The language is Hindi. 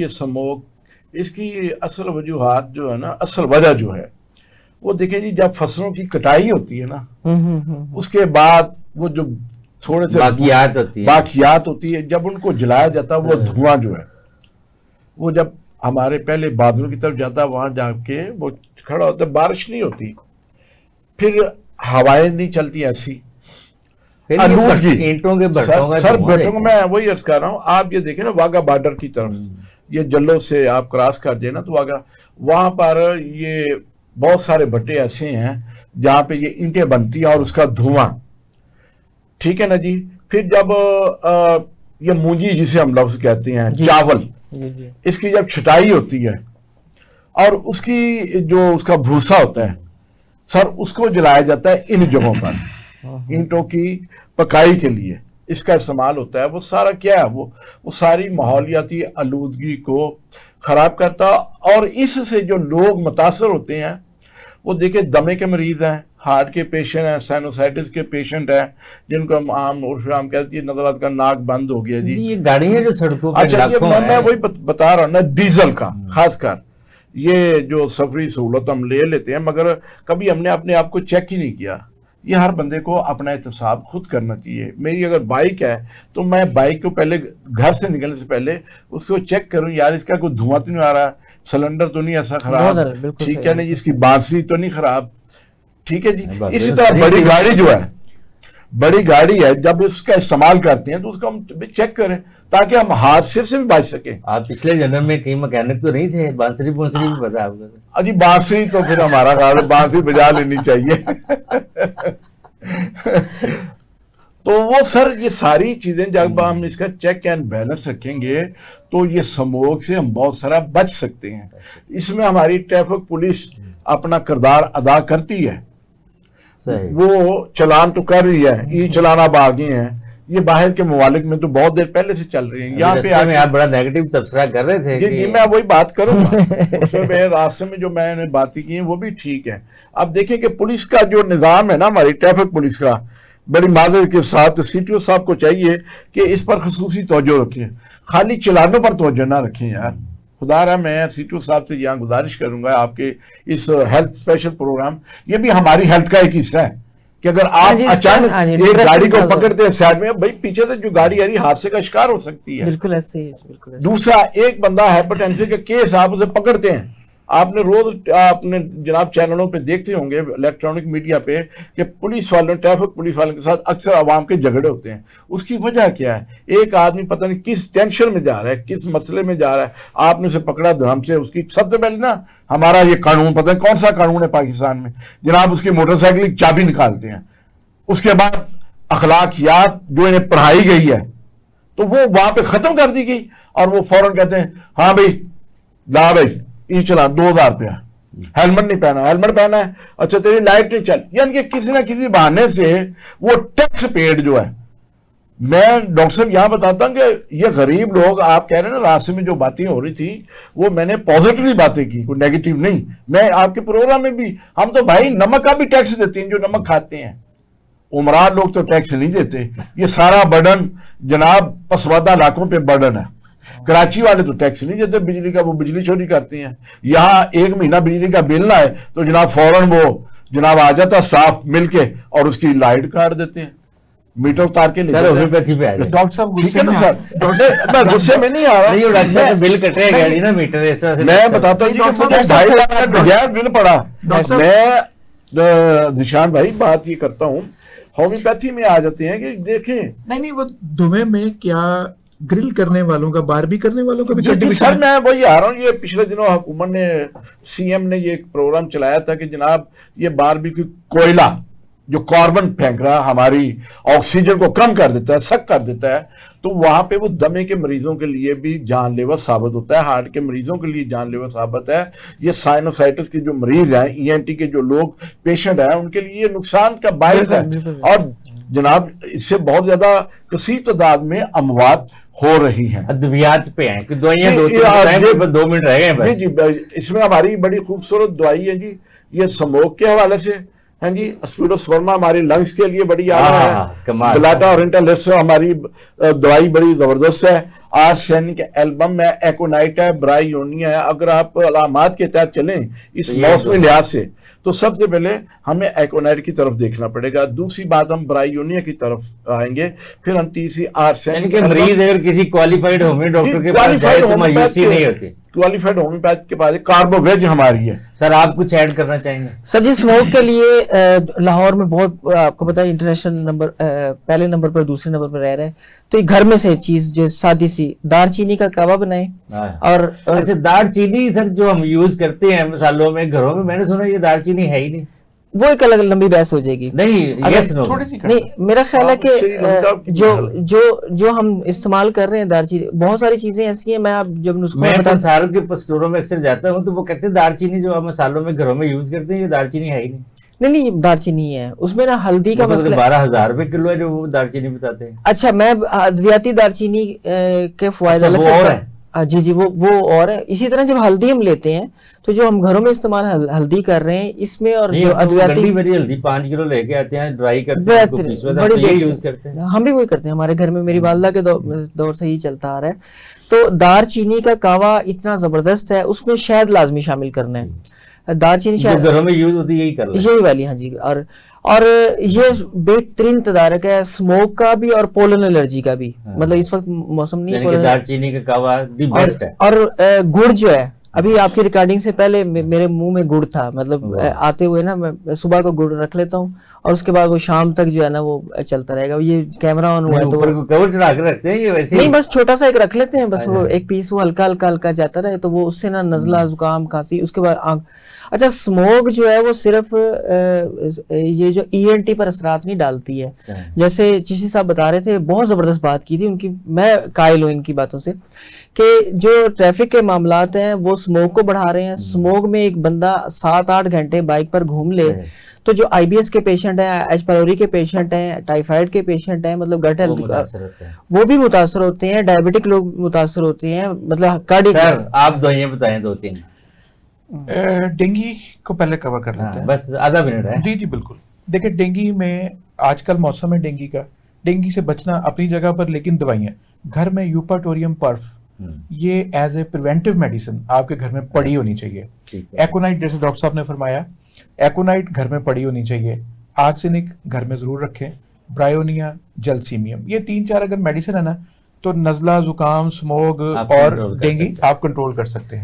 ये स्मोक, इसकी असल वजूहात जो है ना, असल वजह जो है वो देखें जी, जब फसलों की कटाई होती है ना, उसके बाद वो जो थोड़े से बाकियात होती है, जब उनको जलाया जाता है, वो धुआं जो है वो जब हमारे पहले बादलों की तरफ जाता है, वहां जाके वो खड़ा होता है, बारिश नहीं होती, फिर हवाएं नहीं चलती ऐसी ईंटों के भट्टों मैं वही अर्ज कर रहा हूँ। आप ये देखें ना, वाघा बॉर्डर की तरफ ये जल्लो से आप क्रॉस कर देना तो वाघा, वहां पर ये बहुत सारे भट्टे ऐसे हैं जहां पे ये ईंटें बनती हैं और उसका धुआं, ठीक है ना जी। फिर जब ये मूंजी जिसे हम लफ्ज कहते हैं, चावल, इसकी जब छटाई होती है और उसकी जो उसका भूसा होता है सर, उसको जलाया जाता है इन जगहों पर, ईंटों की पकाई के लिए इसका इस्तेमाल होता है। वो सारा क्या है, वो सारी माहौलियाती आलूदगी को खराब करता, और इससे जो लोग मुतासर होते हैं वो देखिए, दमे के मरीज हैं, हार्ट के पेशेंट हैं, साइनोसाइटिस के पेशेंट हैं, जिनको हम आम कहते हैं नजरात का नाक बंद हो गया जी। ये गाड़ियां जो सड़कों पे, अच्छा, मैं वही बता रहा हूँ ना, डीजल का खासकर ये जो सफरी सहूलत हम ले लेते हैं, मगर कभी हमने अपने आप को चेक ही नहीं किया। ये हर बंदे को अपना एहतसाब खुद करना चाहिए। मेरी अगर बाइक है तो मैं बाइक को पहले घर से निकलने से पहले उसको चेक करूं, यार इसका कोई धुआं तो नहीं आ रहा, सिलेंडर तो नहीं ऐसा खराब, ठीक है नहीं, इसकी बांसुरी तो नहीं खराब, ठीक है जी। इसी तरह बड़ी गाड़ी जो है, बड़ी गाड़ी है, जब उसका इस्तेमाल करते हैं तो उसको हम चेक करें ताकि हम हादसे से भी बच सके। आप पिछले जन्म में कहीं मैकेनिक तो नहीं थे, बांसुरी भी पता आपको? अजी बांसुरी तो फिर हमारा काम, बांसुरी बजा लेनी चाहिए। तो वो सर, ये सारी चीजें जब हम इसका चेक एंड बैलेंस रखेंगे तो ये स्मोक से हम बहुत सारा बच सकते हैं। इसमें हमारी ट्रैफिक पुलिस अपना किरदार अदा करती है, वो चलान तो कर रही है, ई चलाना बागी है, ये बाहर के ममालिक में तो बहुत देर पहले से चल रही है। यहाँ पे आप बड़ा नेगेटिव तबसरा कर रहे थे जी, मैं वही बात करूंगा। उसमें रास्ते में जो मैंने बातें की हैं वो भी ठीक है। अब देखिए कि पुलिस का जो निज़ाम है ना, हमारी ट्रैफिक पुलिस का, बड़ी माजरत के साथ सीटीओ साहब को चाहिए कि इस पर खसूसी तवज्जो रखें, खाली चलानों पर तवज्जो ना रखें यार। खुदा रहा, मैं सीटीओ साहब से यहाँ गुजारिश करूंगा, आपके इस हेल्थ स्पेशल प्रोग्राम, ये भी हमारी हेल्थ का एक हिस्सा है कि अगर आप अचानक एक गाड़ी को पकड़ते हैं साइड में, भाई पीछे से जो गाड़ी आ रही हादसे का शिकार हो सकती है। बिल्कुल ऐसे ही, बिल्कुल ऐसे। दूसरा, एक बंदा हाइपरटेंशन का केस, आप उसे पकड़ते हैं, आपने रोज अपने जनाब चैनलों पे देखते होंगे, इलेक्ट्रॉनिक मीडिया पे, कि पुलिस वालों, ट्रैफिक पुलिस वालों के साथ अक्सर आवाम के झगड़े होते हैं। उसकी वजह क्या है? एक आदमी पता नहीं किस टेंशन में जा रहा है, किस मसले में जा रहा है, आपने उसे पकड़ा धर्म से। उसकी सबसे पहले ना, हमारा ये कानून, पता नहीं कौन सा कानून है पाकिस्तान में जनाब, उसकी मोटरसाइकिल की चाबी निकालते हैं। उसके बाद अखलाकियात जो इन्हें पढ़ाई गई है तो वो वहां पे खत्म कर दी गई, और वो फौरन कहते हैं हाँ भाई ला भाई ई चला 2000 रुपया, हेलमेट नहीं पहना, हेलमेट पहना है, अच्छा तेरी लाइट नहीं चल, यानी कि किसी ना किसी बहाने से वो टैक्स पेड जो है। मैं डॉक्टर साहब यहां बताता हूं कि ये गरीब लोग, आप कह रहे हैं ना रास्ते में जो बातें हो रही थी, वो मैंने पॉजिटिवली बातें की, कोई नेगेटिव नहीं। मैं आपके प्रोग्राम में भी, हम तो भाई नमक का भी टैक्स देते हैं, जो नमक खाते हैं। उमरान लोग तो टैक्स नहीं देते। ये सारा बर्डन जनाब पसवादा इलाकों पे बर्डन है। कराची वाले तो टैक्स नहीं देते बिजली का, वो बिजली चोरी करते हैं। यहाँ 1 महीना बिजली का बिल ना आए तो जनाब फौरन वो जनाब आ जाता स्टाफ मिलके और उसकी लाइट काट देते हैं, मीटर उतार के ले जाते हैं। डॉक्टर साहब गुस्से में, सर मैं गुस्से में नहीं आ रहा, बिल कटेगा जी ना मीटर। मैं बताता हूँ 2.5 लाख बगैर बिल पड़ा। मैं निशान भाई बात ये करता हूँ, होम्योपैथी में आ जाते हैं कि देखें, नहीं वो धुएं में क्या ग्रिल करने वालों का, बारबी करने वालों का भी सर मैं वही आ रहा हूँ। ये पिछले दिनों हुकूमत ने, सीएम ने ये प्रोग्राम चलाया था कि जनाब ये बारबेक्यू कोयला जो कार्बन फेंक रहा, हमारी ऑक्सीजन को कम कर देता है, सक कर देता है, तो वहां पे वो दमे के मरीजों के लिए भी जानलेवा साबित होता है, हार्ट के मरीजों के लिए जानलेवा साबित है। ये साइनोसाइटिस के जो मरीज हैं, ईएनटी के जो लोग पेशेंट हैं, उनके लिए ये नुकसान का बायस है। और जनाब इससे बहुत ज्यादा कसीर तादाद में अमवात हो रही हैं। अद्वियात पे हैं कि दवाइयां 2 मिनट रह गए बस। जी, इसमें हमारी बड़ी खूबसूरत दवाई है जी, ये स्मोक के हवाले से हैं जी। स्पीडोस्पर्मा हमारी लंग्स के लिए बड़ी आला है, गलाटा और इंटेलिस हमारी दवाई बड़ी जबरदस्त है। आर्सेनिक एल्बम है, एकोनाइट है, ब्रायोनिया है। अगर आप अलामात के तहत चलें इस तो ये मौसमी दो- लिहाज से, तो सबसे पहले हमें एकोनाइट की तरफ देखना पड़ेगा। दूसरी बात, हम ब्रायोनिया की तरफ आएंगे, फिर हम तीसरी यानी आर्सेनिक कि मरीज अगर किसी क्वालिफाइड होम्यो डॉक्टर के पास जाए तो मायूसी नहीं होती। क्वालिफाइड होम्योपैथ के पास कार्बोवेज हमारी है। सर आप कुछ ऐड करना चाहेंगे? सर जी, स्मोक के लिए लाहौर में बहुत आपको पता है इंटरनेशनल नंबर, पहले नंबर पर दूसरे नंबर पर रह रहा है। तो ये घर में से चीज जो सादी सी दालचीनी का कावा बनाए हाँ। और अच्छा, दालचीनी सर जो हम यूज करते हैं मसालों में घरों में, मैंने सुना ये दालचीनी है ही नहीं। वो एक अलग लंबी बहस हो जाएगी। नहीं, अगर यस नो। थोड़ी सी कर नहीं, मेरा ख्याल है कि श्रीलंका की जो हालत। जो जो हम इस्तेमाल कर रहे हैं दालचीनी, बहुत सारी चीजें ऐसी हैं। मैं आप जब नुस्खा मैं बता पंसार के स्टोरों में अक्सर जाता हूँ तो वो कहते हैं दालचीनी जो हम मसालों में घरों में यूज करते हैं ये दालचीनी है ही नहीं। नहीं नहीं, ये दालचीनी है, उसमें ना हल्दी का वो तो मसला। 12,000 रुपए किलो है जो वो दालचीनी बताते हैं। अच्छा, मैं अद्वियाती दालचीनी के फवायद अच्छा, अलग वो से और है? हाँ जी जी, वो और है। इसी तरह जब हल्दी हम लेते हैं तो जो हम घरों में इस्तेमाल हल्दी कर रहे हैं इसमें, और नहीं, जो हम तो अद्वियाती गंदी मेरी हल्दी 5 किलो लेके आते हैं, ड्राई करते हैं, उसको बेहतरीन, पीसते हैं, बड़ी तो ये बेहतरीन। यूज करते हैं। हम भी वही करते हैं, हमारे घर में मेरी वालदा के दौर से ही चलता आ रहा है। तो दालचीनी का कावा इतना जबरदस्त है, उसमें शहद लाजमी शामिल करना है। दालचीनी जो शहद घरों में यूज होती है यही कर रहे हैं। यही वाली, हाँ जी। और ये बेहतरीन तदारक है स्मोक का भी और पोलन एलर्जी का भी। हाँ। मतलब इस वक्त मौसम नहीं है यानी कि pollen- दालचीनी का कावा दी बेस्ट है। और गुड़ जो है, अभी आपकी रिकॉर्डिंग से पहले मेरे मुंह में गुड़ था। मतलब वाह। आते हुए ना मैं सुबह को गुड़ रख लेता हूँ और उसके बाद वो शाम तक जो है ना वो चलता रहेगा। ये कैमरा ऑन हुआ है तो ऊपर को कवर चढ़ा के रखते हैं ये वैसे नहीं, बस छोटा सा एक रख लेते हैं, बस वो अच्छा। एक पीस वो हल्का हल्का हल्का जाता रहे तो वो उससे ना नजला जुकाम खांसी, उसके बाद आंख। अच्छा, स्मोक जो है वो सिर्फ ये जो ईएनटी पर असरात नहीं डालती है। जैसे चिश्ती साहब बता रहे थे, बहुत जबरदस्त बात की थी उनकी, मैं कायल हूं इनकी बातों से, कि जो ट्रैफिक के मामलात हैं वो स्मोक को बढ़ा रहे हैं। स्मोक में एक बंदा 7-8 घंटे बाइक पर घूम ले तो जो आईबीएस के पेशेंट हैं, एच पायलोरी के पेशेंट हैं, टाइफाइड के पेशेंट हैं, मतलब गट हेल्थ वो भी मुतासर होते हैं, डायबिटिक लोग मुतासर होते हैं, मतलब कार्डियक। सर आप दवाइयां बताएं 2-3। डेंगू को पहले कवर कर लेते हैं। बस आधा मिनट है। जी जी बिल्कुल। देखिए, डेंगू में आजकल मौसम है डेंगू का, डेंगू से बचना अपनी जगह पर, लेकिन दवाइयाँ घर में यूपाटोरियम पर्फ, ये एज ए प्रिवेंटिव मेडिसिन आपके घर में पड़ी होनी चाहिए। एकोनाइट, जैसे डॉक्टर साहब ने फरमाया, एकोनाइट घर में पड़ी होनी चाहिए। आर्सेनिक घर में जरूर रखें। ब्रायोनिया, जलसीमियम, ये 3-4 अगर मेडिसिन है ना तो नजला, जुकाम, स्मोग आप और कंट्रोल कर डेंगू सकते हैं। आप कंट्रोल कर सकते हैं।